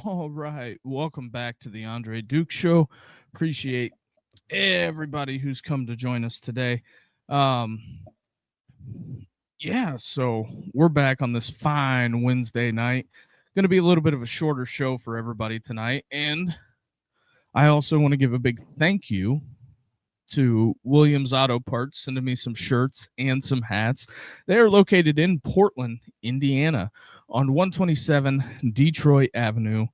All right. Welcome back to the Andre Duke Show. Appreciate everybody who's come to join us today. Um, so we're back on this fine Wednesday night. Going to be a little bit of a shorter show for everybody tonight. And I also want to give a big thank you to Williams Auto Parts, sending me some shirts and some hats. They are located in Portland, Indiana, on 127 Detroit Avenue.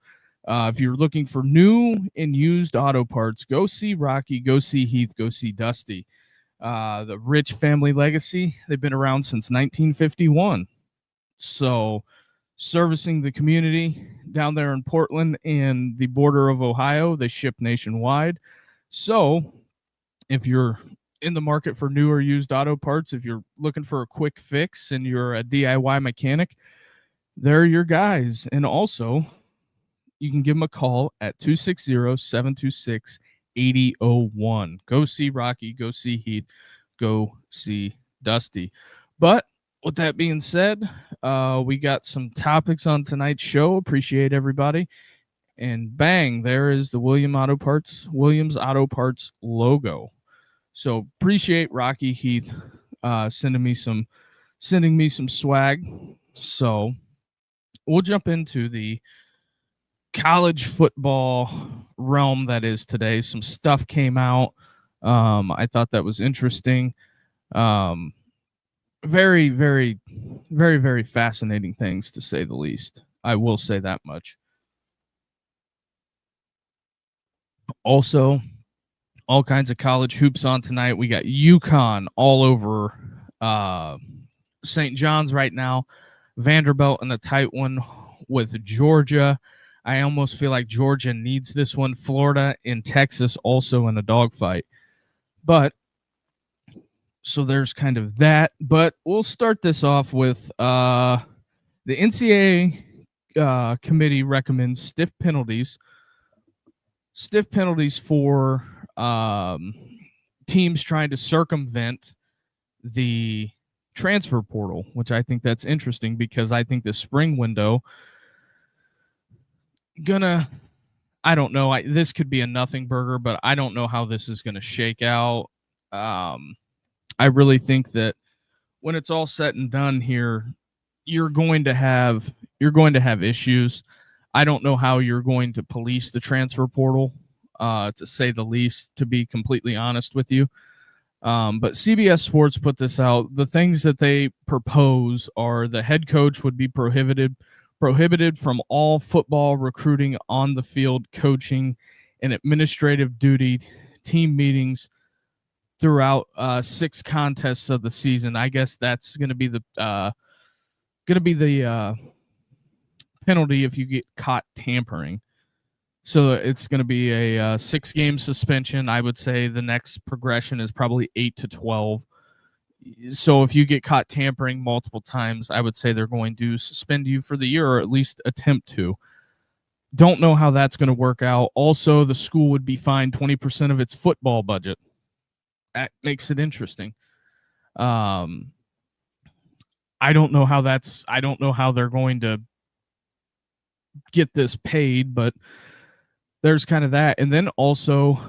If you're looking for new and used auto parts, go see Rocky, go see Heath, go see Dusty. The Rich family legacy, they've been around since 1951. So, servicing the community down there in Portland and the border of Ohio, they ship nationwide. So, if you're in the market for new or used auto parts, if you're looking for a quick fix and you're a DIY mechanic, they're your guys. And also, you can give them a call at 260-726-8001. Go see Rocky, go see Heath, go see Dusty. But with that being said, we got some topics on tonight's show. Appreciate everybody. And bang, there is the Williams Auto Parts logo. So appreciate Rocky Heath sending me some swag. So we'll jump into the college football realm that is today. Some stuff came out. I thought that was interesting. Very, very, very, very fascinating things, to say the least. I will say that much. Also, all kinds of college hoops on tonight. We got UConn all over St. John's right now. Vanderbilt in a tight one with Georgia. I almost feel like Georgia needs this one. Florida and Texas also in a dogfight. But, so there's kind of that. But we'll start this off with the NCAA committee recommends stiff penalties for teams trying to circumvent the transfer portal, which I think that's interesting because I think the spring window I don't know. This could be a nothing burger, but I don't know how this is going to shake out. I really think that when it's all said and done here, you're going to have issues. I don't know how you're going to police the transfer portal, to say the least, to be completely honest with you. But CBS Sports put this out. The things that they propose are the head coach would be prohibited from all football recruiting, on the field coaching, and administrative duty, team meetings throughout 6 contests of the season. I guess that's going to be the penalty if you get caught tampering. So it's going to be a 6-game suspension. I would say the next progression is probably 8 to 12. So if you get caught tampering multiple times, I would say they're going to suspend you for the year, or at least attempt to. Don't know how that's going to work out. Also, the school would be fined 20% of its football budget. That makes it interesting. I don't know how they're going to get this paid, but there's kind of that. And then also,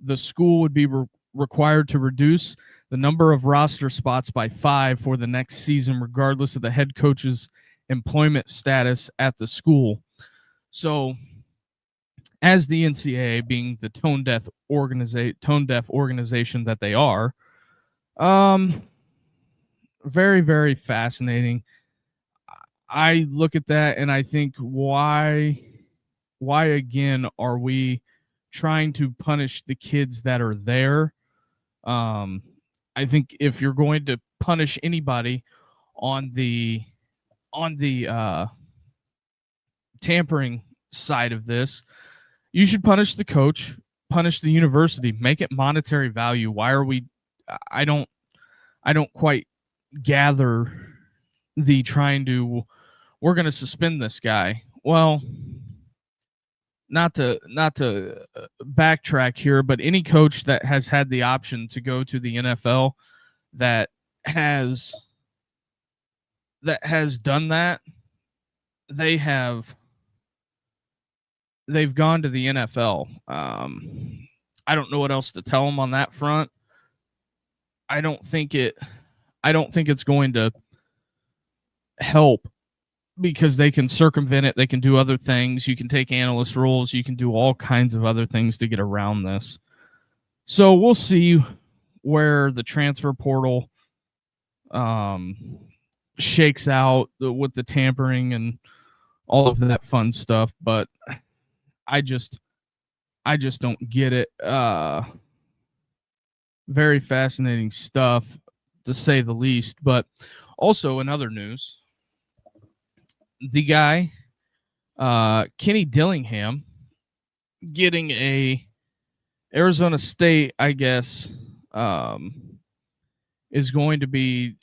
the school would be required to reduce the number of roster spots by 5 for the next season, regardless of the head coach's employment status at the school. So, as the NCAA, being the tone deaf organization that they are, very, very fascinating. I look at that and I think, why again are we trying to punish the kids that are there? I think if you're going to punish anybody on the tampering side of this, you should punish the coach, punish the university, make it monetary value. Why are we? I don't quite gather the trying to. We're going to suspend this guy. Well, not to backtrack here, but any coach that has had the option to go to the NFL that has done that, they have they've gone to the NFL. I don't know what else to tell them on that front. I don't think it's going to help because they can circumvent it. They can do other things. You can take analyst roles. You can do all kinds of other things to get around this. So we'll see where the transfer portal shakes out with the tampering and all of that fun stuff. But I just don't get it. Very fascinating stuff, to say the least. But also in other news, the guy, Kenny Dillingham, getting a Arizona State, I guess, is going to be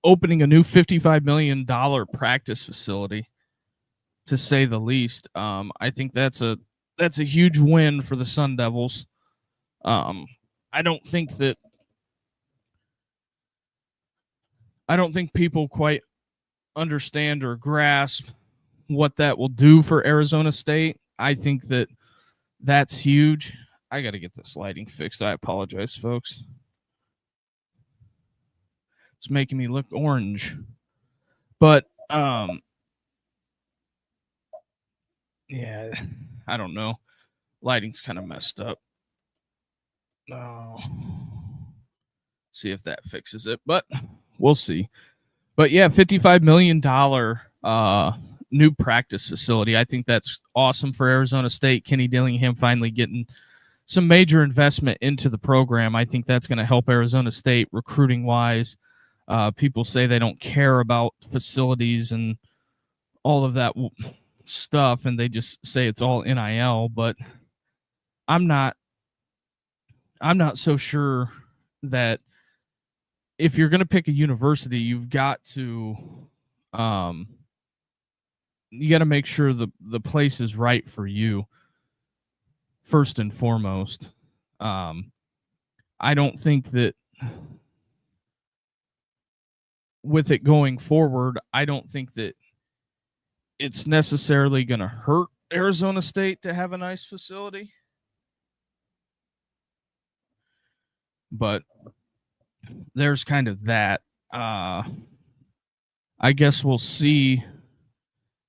opening a new $55 million practice facility, to say the least. I think that's a huge win for the Sun Devils. I don't think people quite understand or grasp what that will do for Arizona State. I think that's huge. I got to get this lighting fixed. I apologize, folks. It's making me look orange. But yeah, I don't know. Lighting's kind of messed up. Oh. See if that fixes it, but we'll see. But yeah, $55 million new practice facility. I think that's awesome for Arizona State. Kenny Dillingham finally getting some major investment into the program. I think that's going to help Arizona State recruiting wise. People say they don't care about facilities and all of that stuff, and they just say it's all NIL, but I'm not so sure that if you're going to pick a university, you've got to make sure the place is right for you first and foremost. I don't think that with it going forward, I don't think that it's necessarily going to hurt Arizona State to have a nice facility. But there's kind of that. I guess we'll see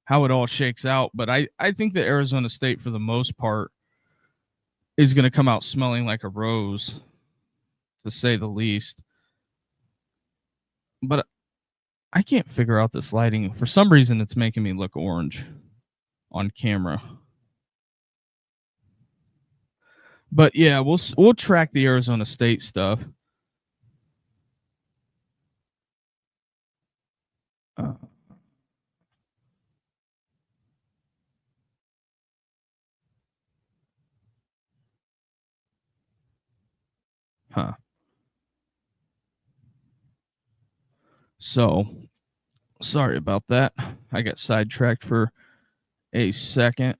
how it all shakes out. But I think that Arizona State, for the most part, is going to come out smelling like a rose, to say the least. But I can't figure out this lighting. For some reason, it's making me look orange on camera. But yeah, we'll track the Arizona State stuff. So, sorry about that. I got sidetracked for a second.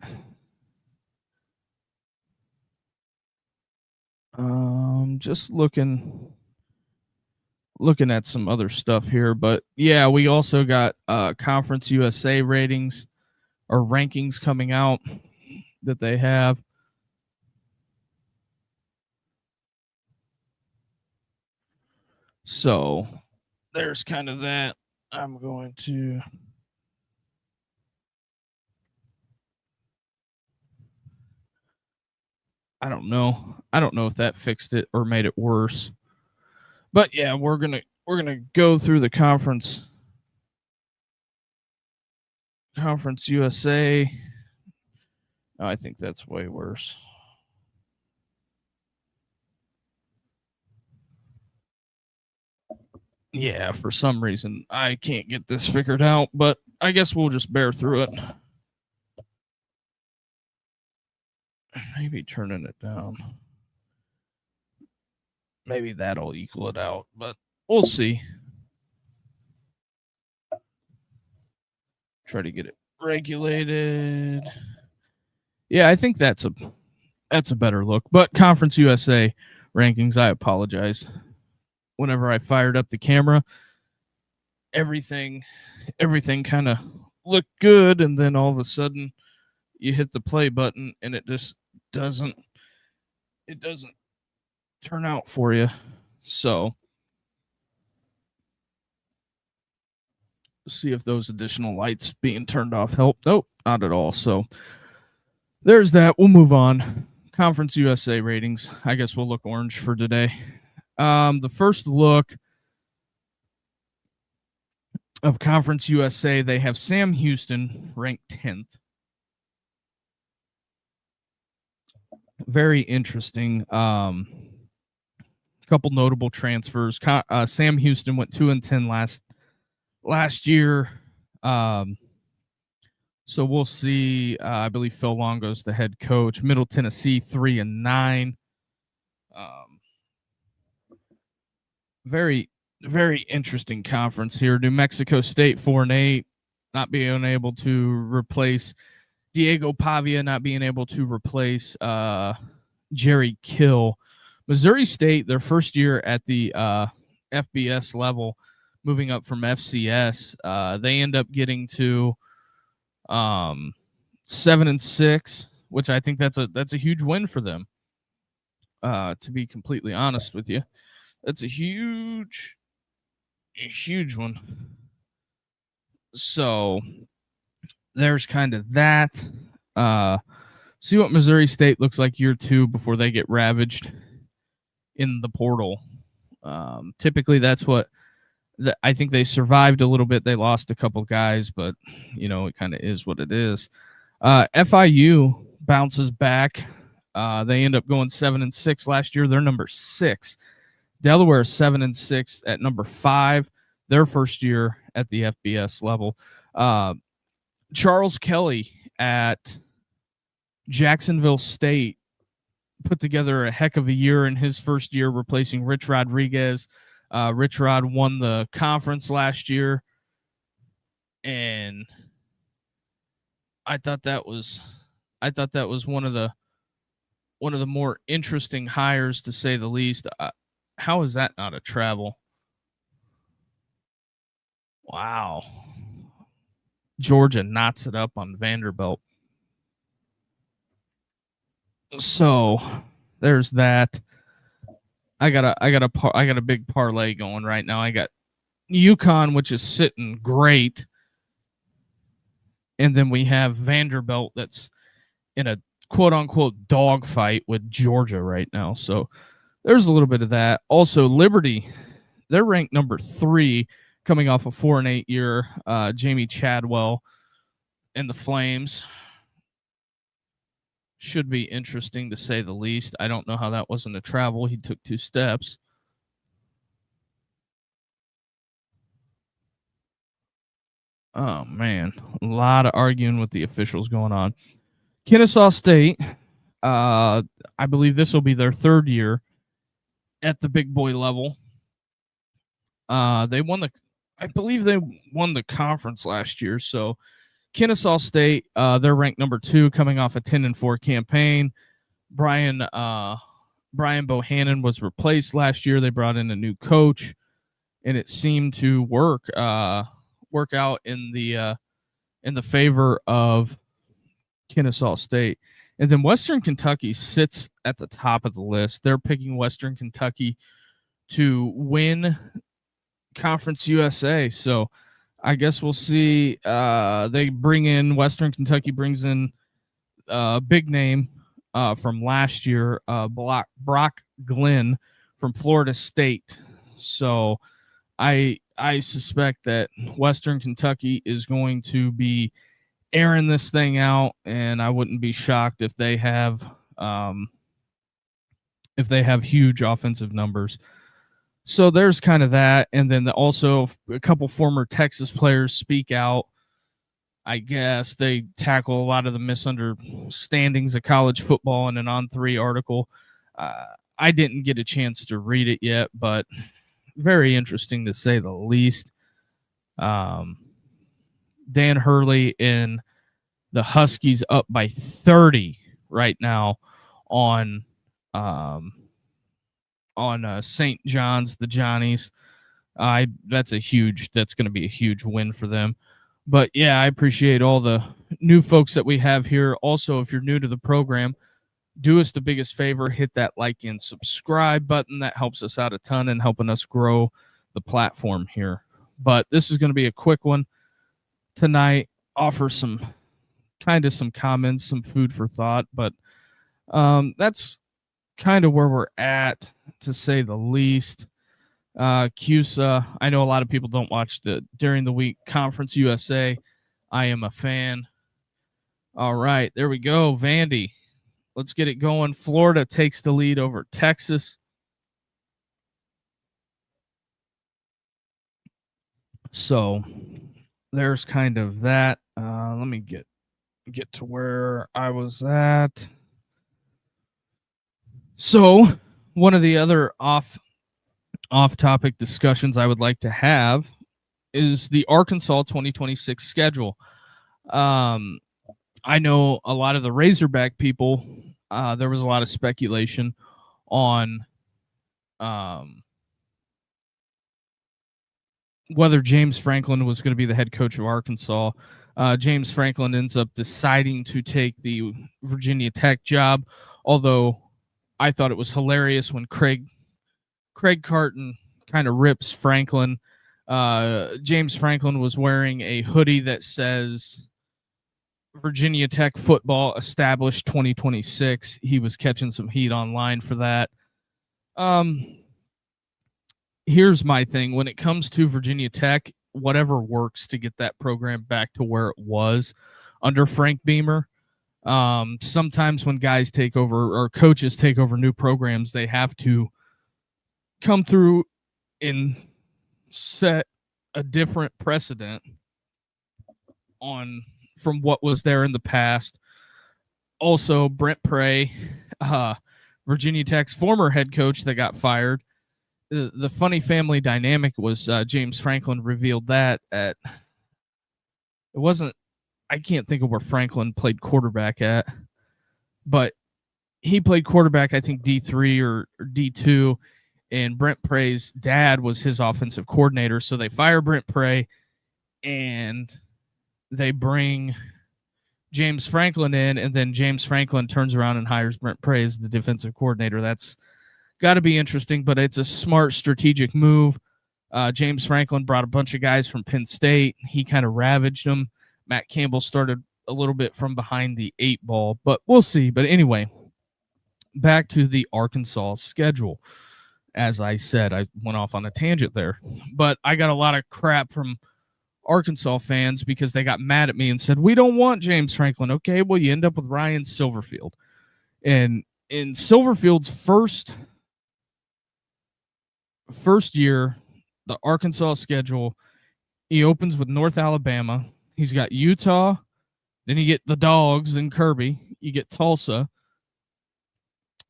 Just looking at some other stuff here, but yeah, we also got Conference USA ratings or rankings coming out that they have. So there's kind of that. I'm going to I don't know if that fixed it or made it worse. But yeah, we're gonna go through the Conference USA. Oh, I think that's way worse. Yeah, for some reason I can't get this figured out, but I guess we'll just bear through it. Maybe turning it down. Maybe that'll equal it out, but we'll see. Try to get it regulated. Yeah, I think that's a better look. But Conference USA rankings, I apologize. Whenever I fired up the camera, everything kind of looked good, and then all of a sudden you hit the play button and it just doesn't turn out for you. So see if those additional lights being turned off help. Nope, not at all. So there's that. We'll move on. Conference USA ratings. I guess we'll look orange for today. The first look of Conference USA, they have Sam Houston ranked 10th. Very interesting. Couple notable transfers. Sam Houston went 2-10 last year. So we'll see. I believe Phil Longo's the head coach. Middle Tennessee 3-9. Very, very interesting conference here. New Mexico State 4-8, not being able to replace Diego Pavia, not being able to replace Jerry Kill. Missouri State, their first year at the FBS level, moving up from FCS, they end up getting to 7-6, which I think that's a huge win for them. To be completely honest with you, that's a huge one. So there's kind of that. See what Missouri State looks like year 2 before they get ravaged in the portal. Typically, that's what I think they survived a little bit. They lost a couple guys, but it kind of is what it is. FIU bounces back. They end up going 7-6 last year. They're number 6. Delaware 7-6 at number 5. Their first year at the FBS level. Charles Kelly at Jacksonville State put together a heck of a year in his first year, replacing Rich Rodriguez. Rich Rod won the conference last year, and I thought that was one of the more interesting hires, to say the least. How is that not a travel? Wow. Georgia knots it up on Vanderbilt. So there's that. I got a big parlay going right now. I got UConn, which is sitting great, and then we have Vanderbilt that's in a quote unquote dogfight with Georgia right now. So there's a little bit of that. Also, Liberty, they're ranked number 3, coming off a 4-8 year. Jamie Chadwell and the Flames. Should be interesting, to say the least. I don't know how that wasn't a travel. He took 2 steps. Oh, man. A lot of arguing with the officials going on. Kennesaw State, I believe this will be their 3rd year at the big boy level. I believe they won the conference last year. So Kennesaw State, they're ranked number 2, coming off a 10-4 campaign. Brian Bohannon was replaced last year. They brought in a new coach, and it seemed to work out in the favor of Kennesaw State. And then Western Kentucky sits at the top of the list. They're picking Western Kentucky to win Conference USA. So I guess we'll see. They bring in, Western Kentucky brings in a big name from last year, Brock Glenn from Florida State. So I suspect that Western Kentucky is going to be airing this thing out, and I wouldn't be shocked if they have huge offensive numbers. So there's kind of that, and then also a couple former Texas players speak out. I guess they tackle a lot of the misunderstandings of college football in an On3 article. I didn't get a chance to read it yet, but very interesting to say the least. Dan Hurley in the Huskies up by 30 right now on St. John's, the Johnnies. That's going to be a huge win for them. But yeah, I appreciate all the new folks that we have here. Also, if you're new to the program, do us the biggest favor, hit that like and subscribe button. That helps us out a ton and helping us grow the platform here. But this is going to be a quick one tonight. Offer some comments, some food for thought. But that's kind of where we're at, to say the least. CUSA, I know a lot of people don't watch the during the week Conference USA. I am a fan. All right, there we go. Vandy, let's get it going. Florida takes the lead over Texas. So there's kind of that. Let me get to where I was at. So one of the other off-topic discussions I would like to have is the Arkansas 2026 schedule. I know a lot of the Razorback people, there was a lot of speculation on whether James Franklin was going to be the head coach of Arkansas. James Franklin ends up deciding to take the Virginia Tech job, although I thought it was hilarious when Craig Carton kind of rips Franklin. James Franklin was wearing a hoodie that says Virginia Tech football established 2026. He was catching some heat online for that. Here's my thing. When it comes to Virginia Tech, whatever works to get that program back to where it was under Frank Beamer. Sometimes when guys take over or coaches take over new programs, they have to come through and set a different precedent from what was there in the past. Also, Brent Pray, Virginia Tech's former head coach that got fired. The funny family dynamic was James Franklin revealed that it wasn't, I can't think of where Franklin played quarterback at, but he played quarterback, I think D3 or D2, and Brent Pray's dad was his offensive coordinator. So they fire Brent Pray and they bring James Franklin in, and then James Franklin turns around and hires Brent Pray as the defensive coordinator. That's got to be interesting, but it's a smart strategic move. James Franklin brought a bunch of guys from Penn State. He kind of ravaged them. Matt Campbell started a little bit from behind the 8-ball, but we'll see. But anyway, back to the Arkansas schedule. As I said, I went off on a tangent there, but I got a lot of crap from Arkansas fans because they got mad at me and said, we don't want James Franklin. Okay, well, you end up with Ryan Silverfield. And in Silverfield's first year, the Arkansas schedule, he opens with North Alabama. He's got Utah. Then you get the Dogs in Kirby. You get Tulsa.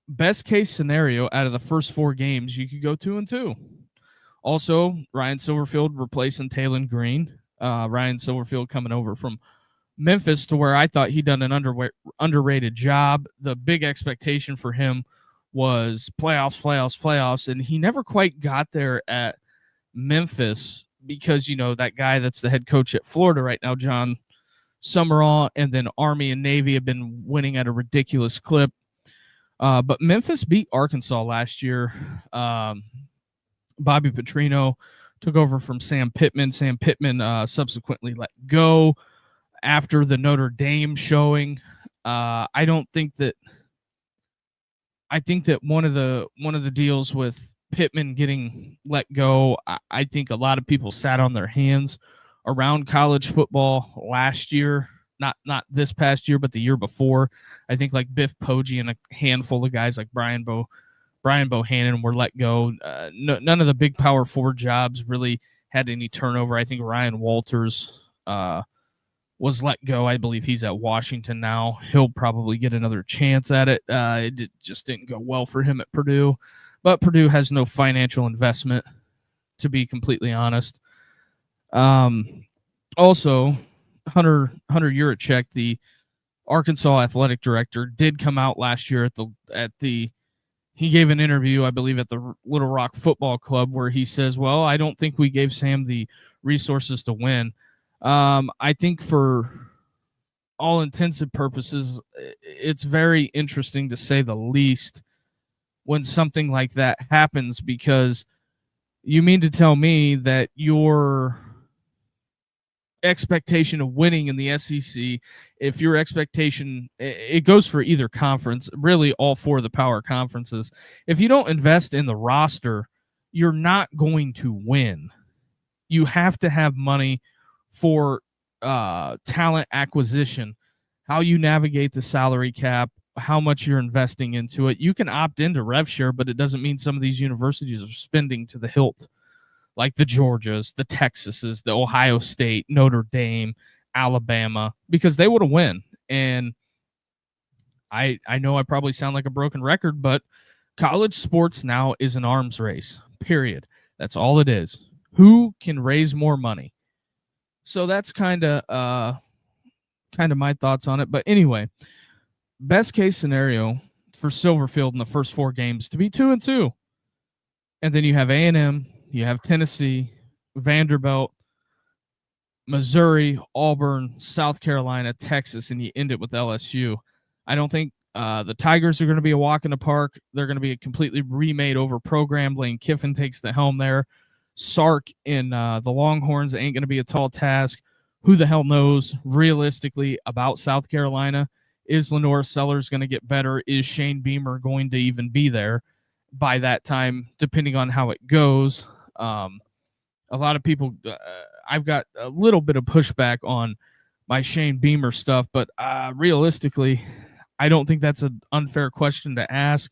Best case scenario, out of the first 4 games, you could go 2-2. Also, Ryan Silverfield replacing Taylon Green. Ryan Silverfield coming over from Memphis, to where I thought he'd done an underrated job. The big expectation for him was playoffs, and he never quite got there at Memphis because, you know, that guy that's the head coach at Florida right now, John Summerall, and then Army and Navy have been winning at a ridiculous clip. But Memphis beat Arkansas last year. Bobby Petrino took over from Sam Pittman. Sam Pittman subsequently let go after the Notre Dame showing. I think that one of the deals with Pittman getting let go, I think a lot of people sat on their hands around college football last year. Not this past year, but the year before. I think like Biff Poggi and a handful of guys like Brian Bohannon were let go. None of the big power forward jobs really had any turnover. I think Ryan Walters was let go. I believe he's at Washington now. He'll probably get another chance at it. It just didn't go well for him at Purdue. But Purdue has no financial investment, to be completely honest. Also, Hunter Yurachek, the Arkansas athletic director, did come out last year he gave an interview, I believe, at the Little Rock Football Club, where he says, well, I don't think we gave Sam the resources to win. I think for all intensive purposes, it's very interesting to say the least when something like that happens, because you mean to tell me that your expectation of winning in the SEC, if your expectation, it goes for either conference, really all four of the power conferences, if you don't invest in the roster, you're not going to win. You have to have money for talent acquisition, how you navigate the salary cap, how much you're investing into it. You can opt into rev share, but it doesn't mean some of these universities are spending to the hilt, like the Georgias, the Texases, the Ohio State, Notre Dame, Alabama, because they would have win. And I know I probably sound like a broken record, but college sports now is an arms race, period. That's all it is. Who can raise more money? So that's kind of my thoughts on it. But anyway, best case scenario for Silverfield in the first 4 games to be 2-2. And then you have A&M, you have Tennessee, Vanderbilt, Missouri, Auburn, South Carolina, Texas, and you end it with LSU. I don't think the Tigers are going to be a walk in the park. They're going to be a completely remade over program. Lane Kiffin takes the helm there. Sark in the Longhorns ain't going to be a tall task. Who the hell knows realistically about South Carolina? Is Lenore Sellers going to get better? Is Shane Beamer going to even be there by that time, depending on how it goes? A lot of people, I've got a little bit of pushback on my Shane Beamer stuff, but realistically, I don't think that's an unfair question to ask.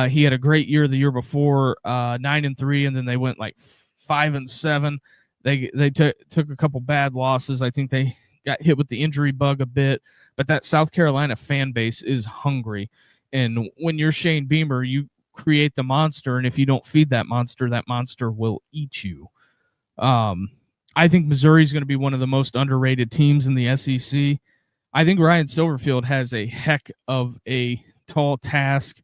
He had a great year the year before, 9-3, and then they went like 5-7. They took a couple bad losses. I think they got hit with the injury bug a bit, but that South Carolina fan base is hungry. And when you're Shane Beamer, you create the monster, and if you don't feed that monster will eat you. I think Missouri is going to be one of the most underrated teams in the SEC. I think Ryan Silverfield has a heck of a tall task.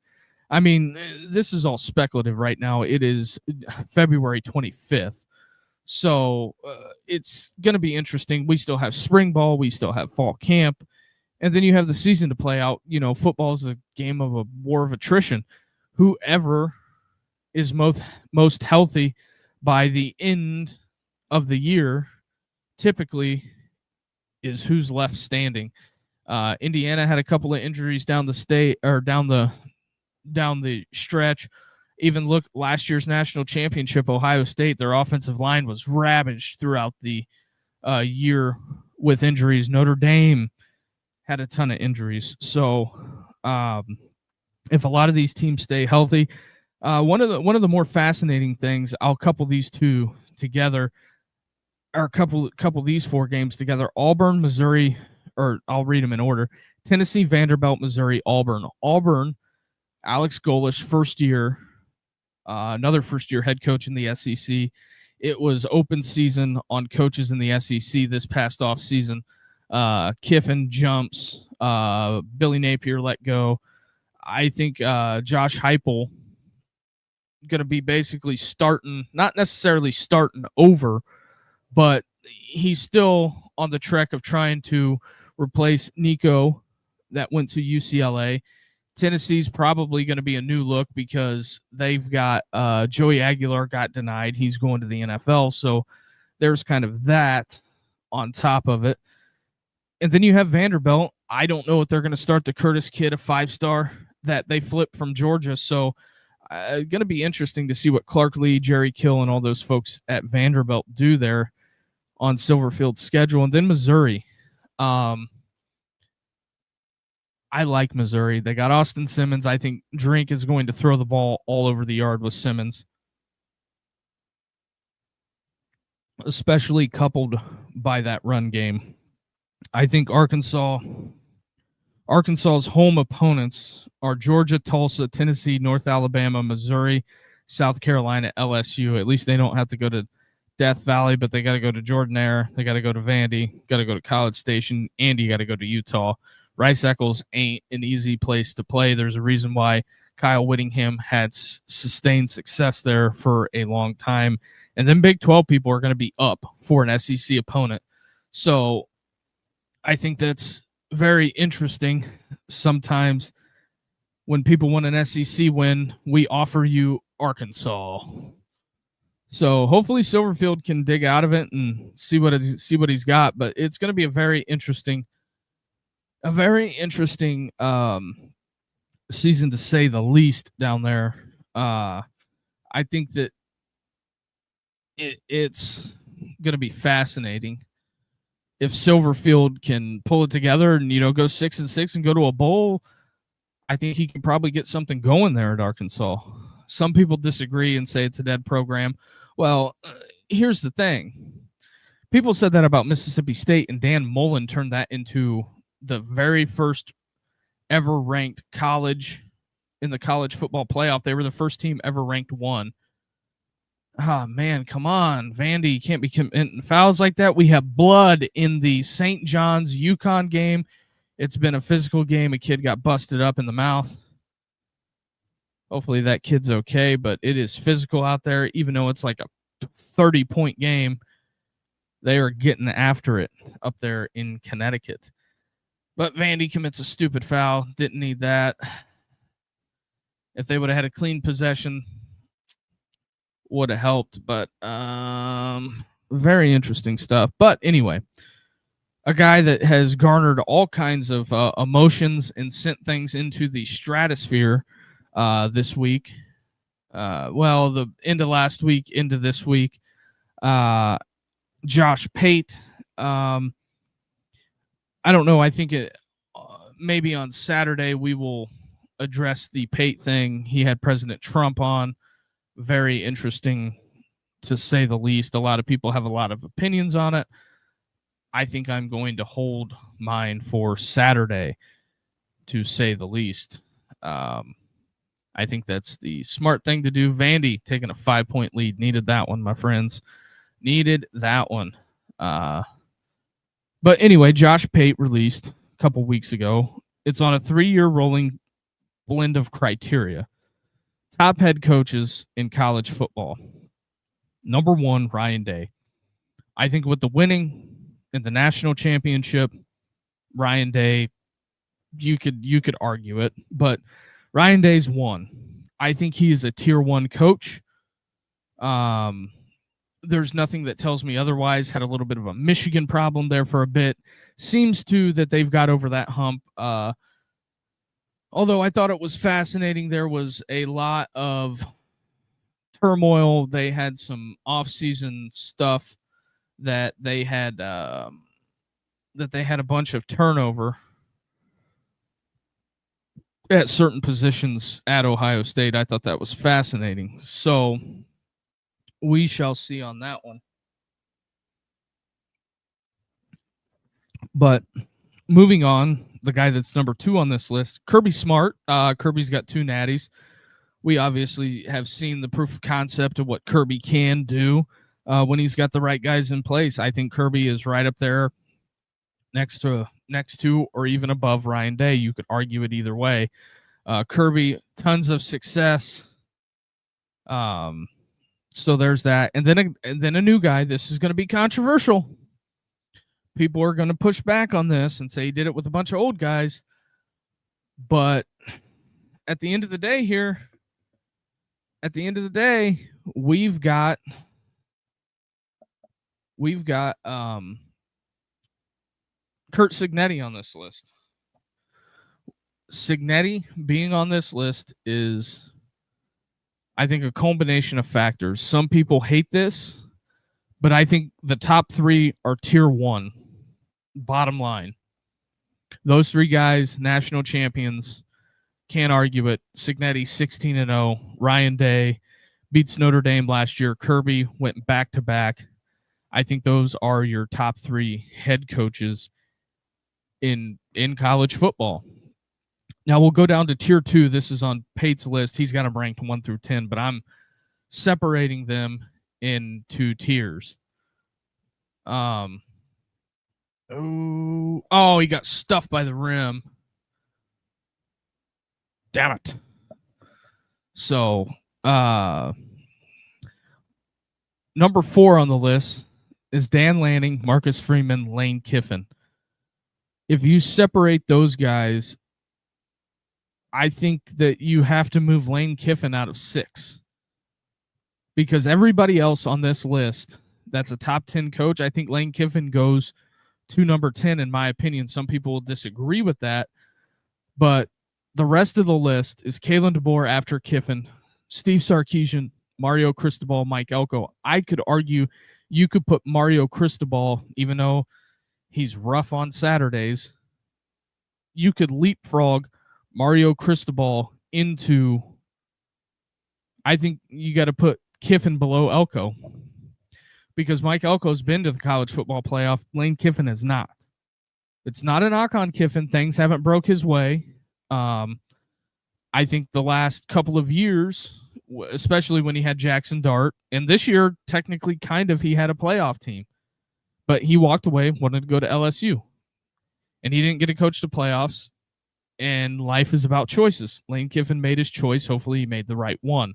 I mean, this is all speculative right now. It is February 25th. So it's going to be interesting. We still have spring ball. We still have fall camp. And then you have the season to play out. You know, football is a game of a war of attrition. Whoever is most healthy by the end of the year typically is who's left standing. Indiana had a couple of injuries down the state, or down the stretch. Even look, last year's national championship, Ohio State, their offensive line was ravaged throughout the year with injuries. Notre Dame had a ton of injuries. So if a lot of these teams stay healthy, one of the more fascinating things, I'll couple these two together, or couple these 4 games together. Auburn, Missouri, or I'll read them in order. Tennessee, Vanderbilt, Missouri, Auburn. Auburn, Alex Golesh, first year, another first-year head coach in the SEC. It was open season on coaches in the SEC this past offseason. Kiffin jumps. Billy Napier let go. I think Josh Heupel going to be basically starting, not necessarily starting over, but he's still on the trek of trying to replace Nico that went to UCLA. Tennessee's probably going to be a new look because they've got Joey Aguilar got denied. He's going to the NFL. So there's kind of that on top of it. And then you have Vanderbilt. I don't know if they're going to start the Curtis Kidd, a 5-star that they flipped from Georgia. So going to be interesting to see what Clark Lee, Jerry Kill, and all those folks at Vanderbilt do there on Silverfield's schedule. And then Missouri. I like Missouri. They got Austin Simmons. I think Drink is going to throw the ball all over the yard with Simmons, especially coupled by that run game. I think Arkansas's home opponents are Georgia, Tulsa, Tennessee, North Alabama, Missouri, South Carolina, LSU. At least they don't have to go to Death Valley, but they got to go to Jordan-Hare. They got to go to Vandy, got to go to College Station, and you got to go to Utah. Rice-Eccles ain't an easy place to play. There's a reason why Kyle Whittingham had sustained success there for a long time. And then Big 12 people are going to be up for an SEC opponent. So I think that's very interesting. Sometimes when people want an SEC win, we offer you Arkansas. So hopefully Silverfield can dig out of it and see what he's got. But it's going to be a very interesting season to say the least down there. I think that it's going to be fascinating if Silverfield can pull it together and go 6-6 and go to a bowl. I think he can probably get something going there at Arkansas. Some people disagree and say it's a dead program. Well, here's the thing. People said that about Mississippi State, and Dan Mullen turned that into the very first ever ranked college in the college football playoff. They were the first team ever ranked 1. Oh, man, come on. Vandy, you can't be committing fouls like that. We have blood in the St. John's UConn game. It's been a physical game. A kid got busted up in the mouth. Hopefully that kid's okay, but it is physical out there. Even though it's like a 30-point game, they are getting after it up there in Connecticut. But Vandy commits a stupid foul. Didn't need that. If they would have had a clean possession, would have helped. But very interesting stuff. But anyway, a guy that has garnered all kinds of emotions and sent things into the stratosphere this week. The end of last week into this week. Josh Pate. I don't know. I think maybe on Saturday we will address the Pate thing. He had President Trump on. Very interesting, to say the least. A lot of people have a lot of opinions on it. I think I'm going to hold mine for Saturday, to say the least. I think that's the smart thing to do. Vandy taking a 5-point lead. Needed that one, my friends. Needed that one. But anyway, Josh Pate released a couple weeks ago. It's on a 3-year rolling blend of criteria. Top head coaches in college football. Number 1, Ryan Day. I think with the winning in the national championship, Ryan Day, you could argue it, but Ryan Day's 1. I think he is a tier 1 coach. There's nothing that tells me otherwise. Had a little bit of a Michigan problem there for a bit. Seems to that they've got over that hump. Although I thought it was fascinating, there was a lot of turmoil. They had some offseason stuff that they had a bunch of turnover at certain positions at Ohio State. I thought that was fascinating. So we shall see on that one. But moving on, the guy that's number 2 on this list, Kirby Smart. Kirby's got 2 natties. We obviously have seen the proof of concept of what Kirby can do when he's got the right guys in place. I think Kirby is right up there next to or even above Ryan Day. You could argue it either way. Kirby, tons of success. So there's that. And then a new guy. This is going to be controversial. People are going to push back on this and say he did it with a bunch of old guys. But at the end of the day we've got Kurt Cignetti on this list. Cignetti being on this list is, I think, a combination of factors. Some people hate this, but I think the top 3 are tier 1. Bottom line. Those 3 guys, national champions, can't argue it. Cignetti 16-0. Ryan Day beats Notre Dame last year. Kirby went back-to-back. I think those are your top 3 head coaches in college football. Now we'll go down to tier 2. This is on Pate's list. He's got them ranked 1 through 10, but I'm separating them in 2 tiers. He got stuffed by the rim. Damn it. So, number 4 on the list is Dan Lanning, Marcus Freeman, Lane Kiffin. if you separate those guys, I think that you have to move Lane Kiffin out of 6. Because everybody else on this list that's a top 10 coach, I think Lane Kiffin goes to number 10, in my opinion. Some people will disagree with that, but the rest of the list is Kalen DeBoer after Kiffin, Steve Sarkisian, Mario Cristobal, Mike Elko. I could argue you could put Mario Cristobal, even though he's rough on Saturdays, you could leapfrog Mario Cristobal into, I think you got to put Kiffin below Elko, because Mike Elko's been to the college football playoff. Lane Kiffin has not. It's not a knock on Kiffin. Things haven't broke his way. I think the last couple of years, especially when he had Jackson Dart, and this year, technically, kind of, he had a playoff team, but he walked away, wanted to go to LSU, and he didn't get to coach the playoffs, and life is about choices. Lane Kiffin made his choice. Hopefully he made the right one.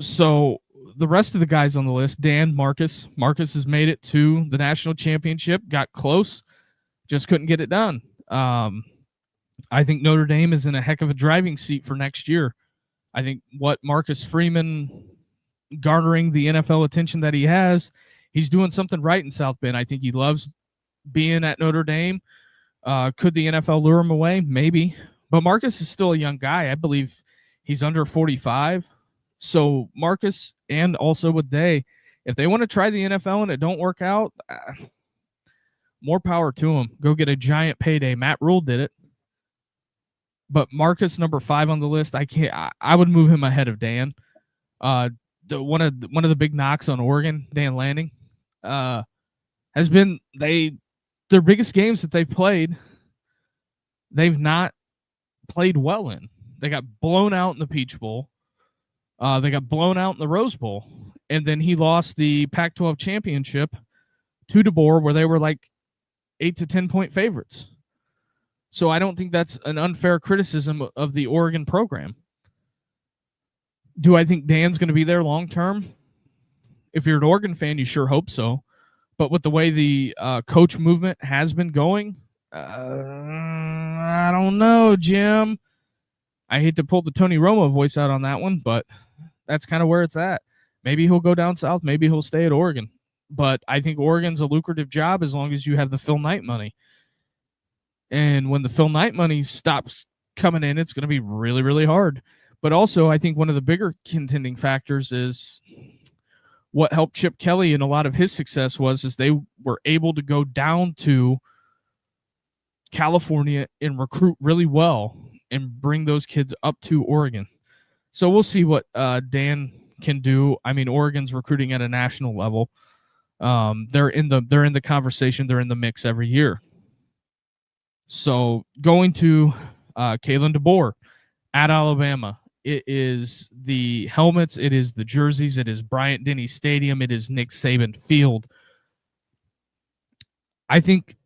So the rest of the guys on the list, Marcus has made it to the national championship, got close, just couldn't get it done. I think Notre Dame is in a heck of a driving seat for next year. I think what Marcus Freeman garnering the NFL attention that he has, he's doing something right in South Bend. I think he loves being at Notre Dame. Could the NFL lure him away? Maybe. But Marcus is still a young guy. I believe he's under 45. So Marcus, and also with Day, if they want to try the NFL and it don't work out, more power to them. Go get a giant payday. Matt Rule did it. But Marcus, number 5 on the list, I would move him ahead of Dan. One of the big knocks on Oregon, Dan Lanning, has been their biggest games that they've played, they've not played well in. They got blown out in the Peach Bowl. They got blown out in the Rose Bowl. And then he lost the Pac-12 championship to DeBoer, where they were like 8 to 10 point favorites. So I don't think that's an unfair criticism of the Oregon program. Do I think Dan's going to be there long term? If you're an Oregon fan, you sure hope so. But with the way the coach movement has been going, I don't know, Jim. I hate to pull the Tony Romo voice out on that one, but that's kind of where it's at. Maybe he'll go down south. Maybe he'll stay at Oregon. But I think Oregon's a lucrative job as long as you have the Phil Knight money. And when the Phil Knight money stops coming in, it's going to be really, really hard. But also, I think one of the bigger contending factors is what helped Chip Kelly and a lot of his success is they were able to go down to California and recruit really well and bring those kids up to Oregon. So we'll see what Dan can do. I mean, Oregon's recruiting at a national level. They're in the conversation. They're in the mix every year. So going to Kalen DeBoer at Alabama. It is the helmets. It is the jerseys. It is Bryant-Denny Stadium. It is Nick Saban Field. I think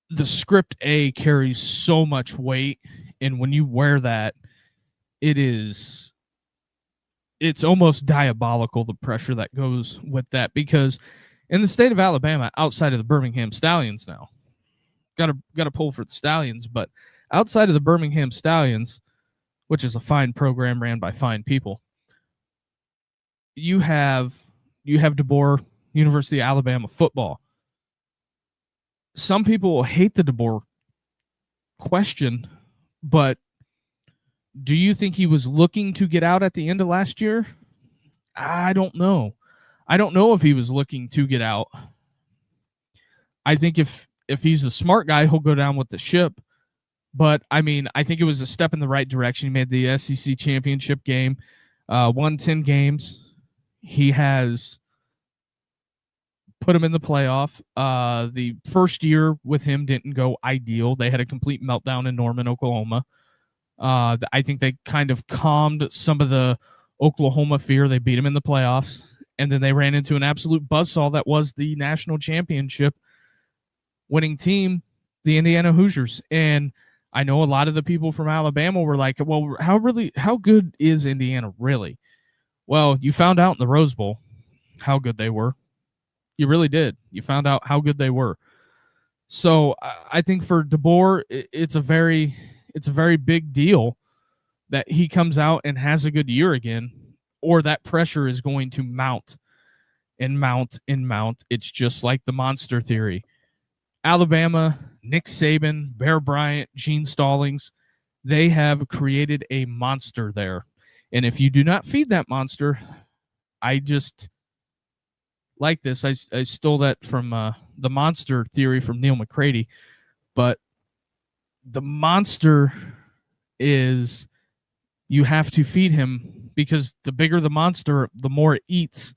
the script A carries so much weight, and when you wear that, it's almost diabolical, the pressure that goes with that, because in the state of Alabama, outside of the Birmingham Stallions now, got to pull for the Stallions, but outside of the Birmingham Stallions, which is a fine program ran by fine people, you have DeBoer, University of Alabama football. Some people will hate the DeBoer question, but do you think he was looking to get out at the end of last year? I don't know. I don't know if he was looking to get out. I think if he's a smart guy, he'll go down with the ship. But, I mean, I think it was a step in the right direction. He made the SEC championship game, won 10 games. He has put him in the playoff. The first year with him didn't go ideal. They had a complete meltdown in Norman, Oklahoma. I think they kind of calmed some of the Oklahoma fear. They beat him in the playoffs, and then they ran into an absolute buzzsaw that was the national championship winning team, the Indiana Hoosiers. And I know a lot of the people from Alabama were like, well, how good is Indiana really? Well, you found out in the Rose Bowl how good they were. You really did. You found out how good they were. So I think for DeBoer, it's a very big deal that he comes out and has a good year again, or that pressure is going to mount and mount and mount. It's just like the monster theory. Alabama, Nick Saban, Bear Bryant, Gene Stallings, they have created a monster there. And if you do not feed that monster, I just like this. I stole that from the monster theory from Neil McCready. But the monster is you have to feed him, because the bigger the monster, the more it eats.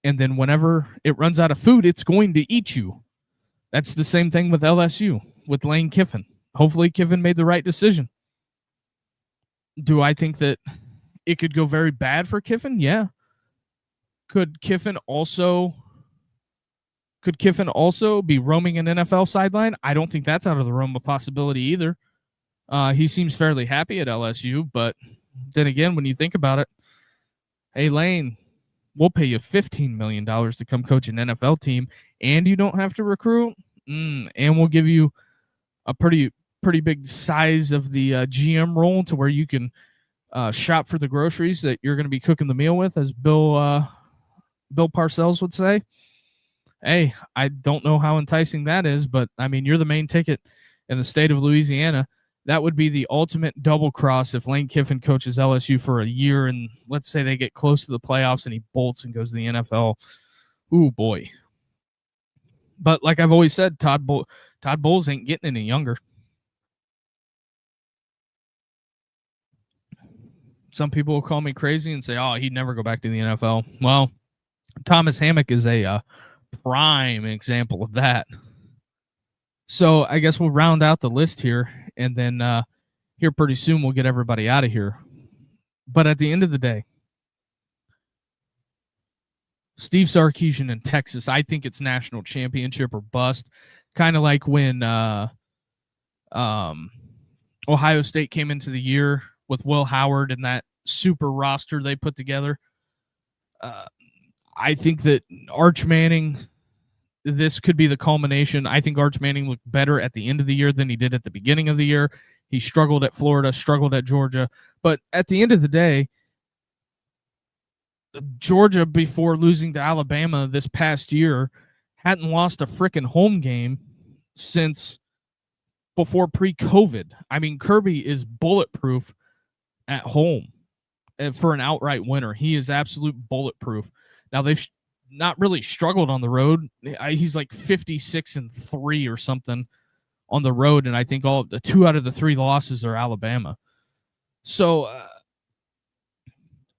And then whenever it runs out of food, it's going to eat you. That's the same thing with LSU, with Lane Kiffin. Hopefully Kiffin made the right decision. Do I think that it could go very bad for Kiffin? Yeah. Could Kiffin also be roaming an NFL sideline? I don't think that's out of the realm of possibility either. He seems fairly happy at LSU, but then again, when you think about it, hey, Lane, we'll pay you $15 million to come coach an NFL team, and you don't have to recruit, and we'll give you a pretty big size of the GM role to where you can shop for the groceries that you're going to be cooking the meal with, as Bill Parcells would say. Hey, I don't know how enticing that is, but I mean, you're the main ticket in the state of Louisiana. That would be the ultimate double cross if Lane Kiffin coaches LSU for a year and let's say they get close to the playoffs and he bolts and goes to the NFL. Ooh, boy. But like I've always said, Todd Bowles ain't getting any younger. Some people will call me crazy and say, oh, he'd never go back to the NFL. Well, Thomas Hammock is a prime example of that. So I guess we'll round out the list here, and then here pretty soon we'll get everybody out of here. But at the end of the day, Steve Sarkisian in Texas, I think it's national championship or bust. Kind of like when Ohio State came into the year with Will Howard and that super roster they put together. I think that Arch Manning, this could be the culmination. I think Arch Manning looked better at the end of the year than he did at the beginning of the year. He struggled at Florida, struggled at Georgia. But at the end of the day, Georgia, before losing to Alabama this past year, hadn't lost a freaking home game since before pre-COVID. I mean, Kirby is bulletproof at home for an outright winner. He is absolute bulletproof. Now, they've not really struggled on the road. He's like 56-3 or something on the road, and I think all the 2 out of the 3 losses are Alabama. So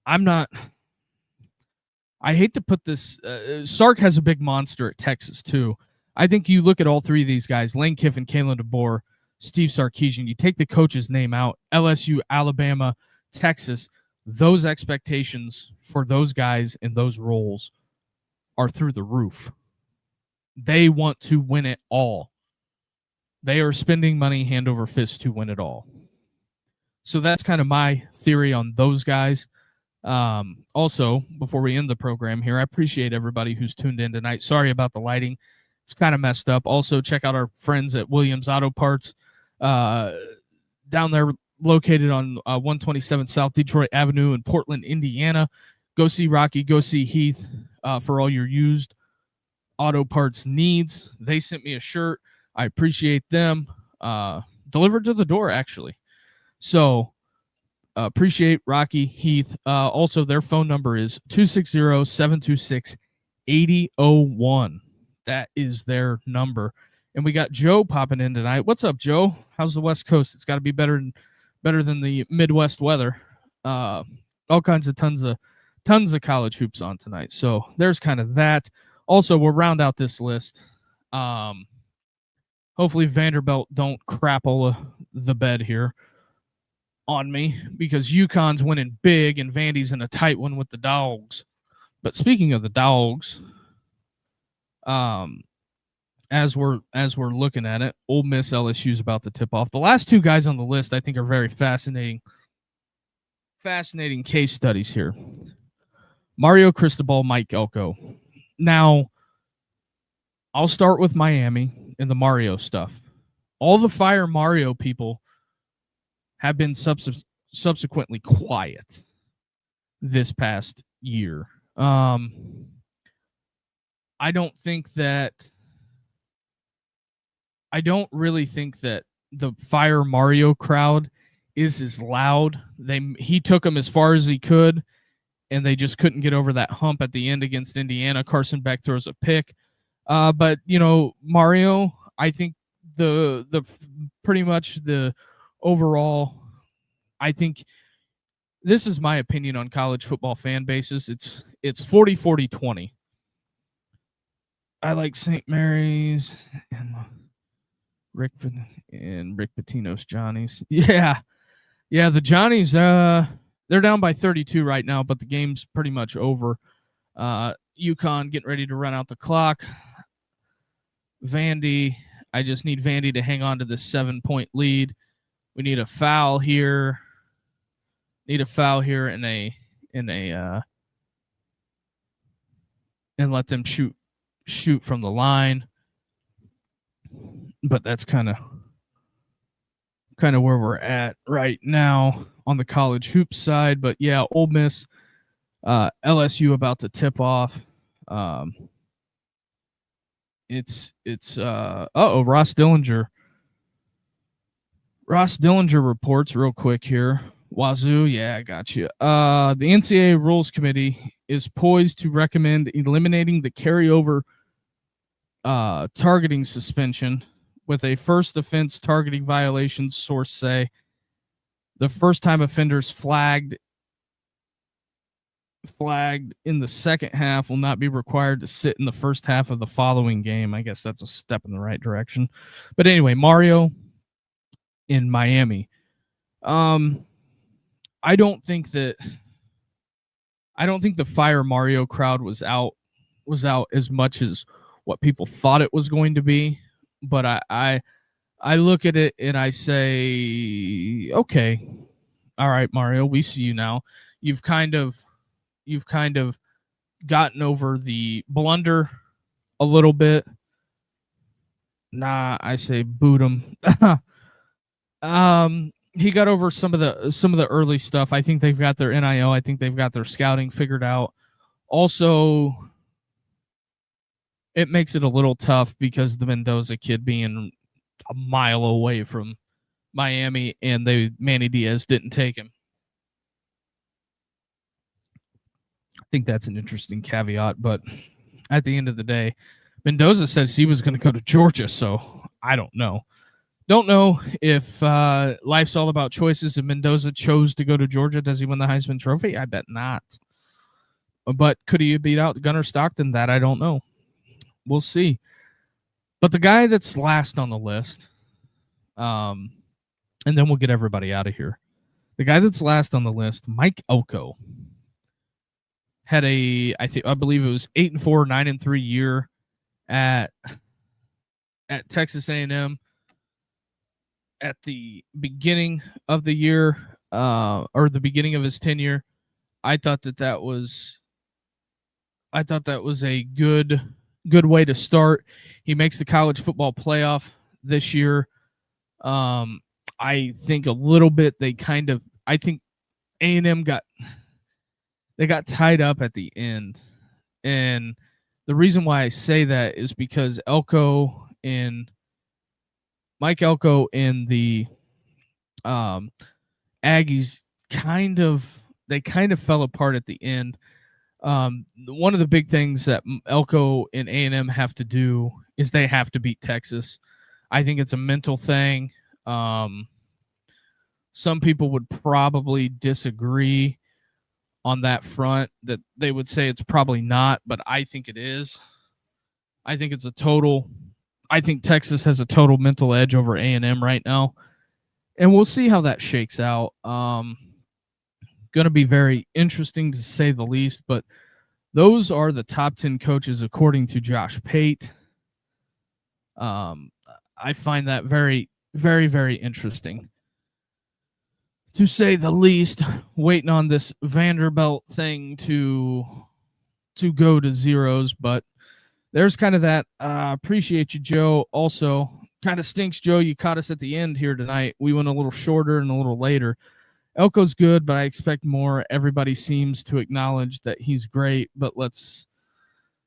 I hate to put this. Sark has a big monster at Texas too. I think you look at all 3 of these guys: Lane Kiffin, Kalen DeBoer, Steve Sarkisian. You take the coach's name out: LSU, Alabama, Texas. Those expectations for those guys in those roles are through the roof. They want to win it all. They are spending money hand over fist to win it all. So that's kind of my theory on those guys. Also, before we end the program here, I appreciate everybody who's tuned in tonight. Sorry about the lighting. It's kind of messed up. Also, check out our friends at Williams Auto Parts down there, located on 127 South Detroit Avenue in Portland, Indiana. Go see Rocky, go see Heath for all your used auto parts needs. They sent me a shirt. I appreciate them. Delivered to the door, actually. So appreciate Rocky, Heath. Also, their phone number is 260-726-8001. That is their number. And we got Joe popping in tonight. What's up, Joe? How's the West Coast? It's got to be better than the Midwest weather. All kinds of tons of college hoops on tonight. So there's kind of that. Also, we'll round out this list. Hopefully Vanderbilt don't crap all the bed here on me, because UConn's winning big and Vandy's in a tight one with the Dogs. But speaking of the Dogs, as we're looking at it, Ole Miss, LSU's about to tip off. The last 2 guys on the list I think are very fascinating case studies here. Mario Cristobal, Mike Elko. Now, I'll start with Miami. in the Mario stuff. All the Fire Mario people have been subsequently quiet this past year. I don't really think that the Fire Mario crowd is as loud. He took them as far as he could, and they just couldn't get over that hump at the end against Indiana. Carson Beck throws a pick. But Mario, I think the pretty much the overall, I think this is my opinion on college football fan bases. It's 40-40-20. I like St. Mary's and Rick Pitino's Johnnies. Yeah, the Johnnies. They're down by 32 right now, but the game's pretty much over. UConn getting ready to run out the clock. Vandy, I just need Vandy to hang on to this 7-point lead. We need a foul here. And let them shoot from the line. But that's kind of where we're at right now on the college hoop side. But yeah, Ole Miss, LSU about to tip off. It's Ross Dillinger. Ross Dillinger reports real quick here. Wazoo, yeah, I got you. The NCAA Rules Committee is poised to recommend eliminating the carryover targeting suspension with a first offense targeting violation. Source say the first time offenders flagged in the second half will not be required to sit in the first half of the following game. I guess that's a step in the right direction. But anyway, Mario in Miami. I don't think the Fire Mario crowd was out as much as what people thought it was going to be. But I look at it and I say, okay, all right, Mario, we see you now. You've kind of gotten over the blunder a little bit. Nah, I say boot him. He got over some of the early stuff. I think they've got their NIL. I think they've got their scouting figured out. Also, it makes it a little tough because the Mendoza kid being a mile away from Miami and Manny Diaz didn't take him. I think that's an interesting caveat, but at the end of the day, Mendoza says he was going to go to Georgia, so I don't know. Don't know if life's all about choices. If Mendoza chose to go to Georgia, does he win the Heisman Trophy? I bet not. But could he beat out Gunnar Stockton? That I don't know. We'll see. But the guy that's last on the list, and then we'll get everybody out of here. The guy that's last on the list, Mike Elko, had I believe it was 8-4, 9-3 year at Texas A&M. At the beginning of the year, or the beginning of his tenure, I thought that was a good way to start. He makes the college football playoff this year. I think a little bit I think A&M got tied up at the end, and the reason why I say that is because Mike Elko and the Aggies kind of fell apart at the end. One of the big things that Elko and A&M have to do is they have to beat Texas. I think it's a mental thing. Some people would probably disagree on that front, that they would say it's probably not, but I think it is. I think Texas has a total mental edge over A&M right now, and we'll see how that shakes out. Going to be very interesting to say the least, but those are the top 10 coaches according to Josh Pate. I find that very, very, very interesting, to say the least. Waiting on this Vanderbilt thing to go to zeros, but there's kind of that. Appreciate you, Joe. Also, kind of stinks, Joe. You caught us at the end here tonight. We went a little shorter and a little later. Elko's good, but I expect more. Everybody seems to acknowledge that he's great, but let's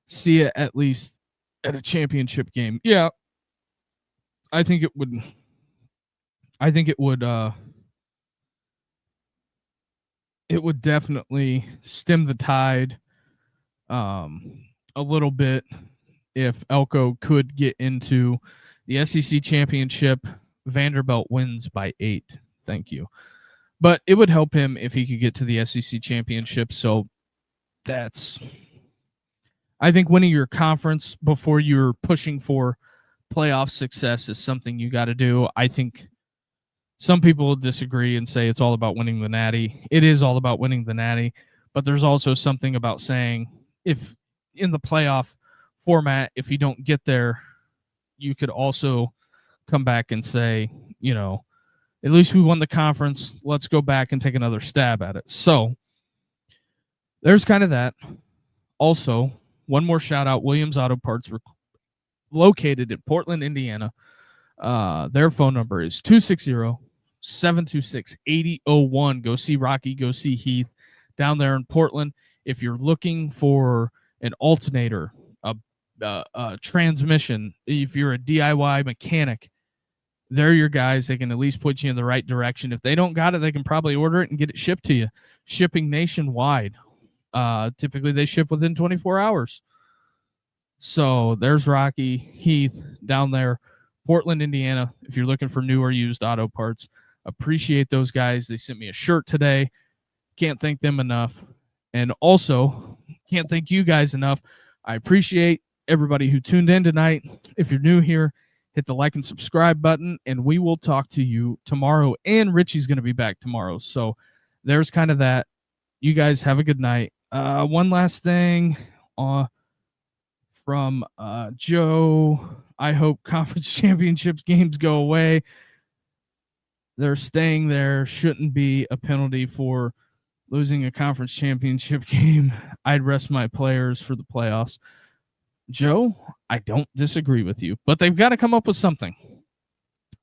see it at least at a championship game. Yeah, I think it would. It would definitely stem the tide a little bit if Elko could get into the SEC championship. Vanderbilt wins by 8. Thank you. But it would help him if he could get to the SEC championship. So I think winning your conference before you're pushing for playoff success is something you got to do. I think some people will disagree and say it's all about winning the Natty. It is all about winning the Natty, but there's also something about saying if in the playoff format, if you don't get there, you could also come back and say, at least we won the conference. Let's go back and take another stab at it. So there's kind of that. Also, one more shout out, Williams Auto Parts, located in Portland, Indiana. Their phone number is 260-726-8001. Go see Rocky, go see Heath down there in Portland. If you're looking for an alternator, a transmission, if you're a DIY mechanic, they're your guys. They can at least put you in the right direction. If they don't got it, they can probably order it and get it shipped to you. Shipping nationwide. Typically, they ship within 24 hours. So there's Rocky, Heath down there, Portland, Indiana. If you're looking for new or used auto parts, appreciate those guys. They sent me a shirt today. Can't thank them enough. And also, can't thank you guys enough. I appreciate everybody who tuned in tonight. If you're new here, hit the like and subscribe button, and we will talk to you tomorrow. And Richie's going to be back tomorrow. So there's kind of that. You guys have a good night. One last thing from Joe. I hope conference championships games go away. They're staying there. Shouldn't be a penalty for losing a conference championship game. I'd rest my players for the playoffs. Joe, I don't disagree with you, but they've got to come up with something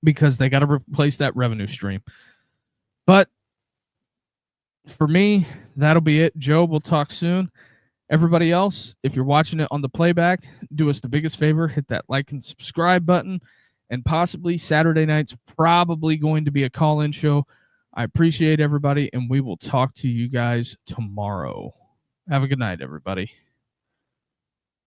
because they got to replace that revenue stream. But for me, that'll be it. Joe, we'll talk soon. Everybody else, if you're watching it on the playback, do us the biggest favor, hit that like and subscribe button, and possibly Saturday night's probably going to be a call-in show. I appreciate everybody, and we will talk to you guys tomorrow. Have a good night, everybody.